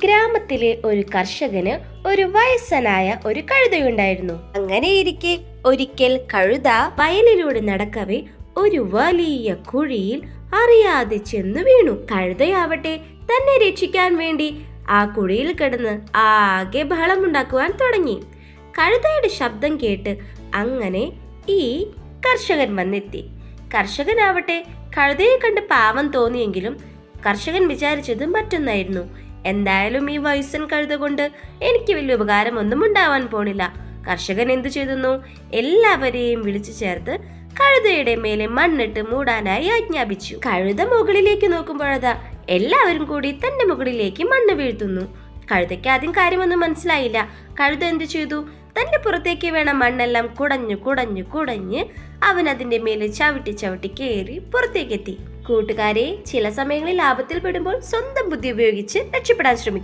ഗ്രാമത്തിലെ ഒരു കർഷകന് ഒരു വയസ്സനായ ഒരു കഴുതയുണ്ടായിരുന്നു. അങ്ങനെയിരിക്കെ ഒരിക്കൽ കഴുത വയലിലൂടെ നടക്കവേ ഒരു വലിയ കുഴിയിൽ അറിയാതെ ചെന്ന് വീണു. കഴുതയാവട്ടെ തന്നെ രക്ഷിക്കാൻ വേണ്ടി ആ കുഴിയിൽ കിടന്ന് ആകെ ബഹളമുണ്ടാക്കുവാൻ തുടങ്ങി. കഴുതയുടെ ശബ്ദം കേട്ട് അങ്ങനെ ഈ കർഷകൻ വന്നെത്തി. കർഷകനാവട്ടെ കഴുതയെ കണ്ട് പാവം തോന്നിയെങ്കിലും കർഷകൻ വിചാരിച്ചത് മറ്റൊന്നായിരുന്നു. എന്തായാലും ഈ വയസ്സൻ കഴുത കൊണ്ട് എനിക്ക് വലിയ ഉപകാരമൊന്നും ഉണ്ടാവാൻ പോണില്ല. കർഷകൻ എന്തു ചെയ്തു? എല്ലാവരെയും വിളിച്ചു ചേർത്ത് കഴുതയുടെ മേലെ മണ്ണിട്ട് മൂടാനായി ആജ്ഞാപിച്ചു. കഴുത മുകളിലേക്ക് നോക്കുമ്പോഴതാ എല്ലാവരും കൂടി തന്റെ മുകളിലേക്ക് മണ്ണ് വീഴ്ത്തുന്നു. കഴുതയ്ക്ക് ആദ്യം കാര്യമൊന്നും മനസ്സിലായില്ല. കഴുത എന്തു ചെയ്തു? തന്റെ പുറത്തേക്ക് വേണ മണ്ണെല്ലാം കുടഞ്ഞു കുടഞ്ഞു കുടഞ്ഞ് അവൻ അതിന്റെ മേലെ ചവിട്ടി ചവിട്ടി കയറി പുറത്തേക്കെത്തി. കൂട്ടുകാരെ, ചില സമയങ്ങളിൽ ആപത്തിൽ പെടുമ്പോൾ സ്വന്തം ബുദ്ധി ഉപയോഗിച്ച് രക്ഷപ്പെടാൻ ശ്രമിക്കുക.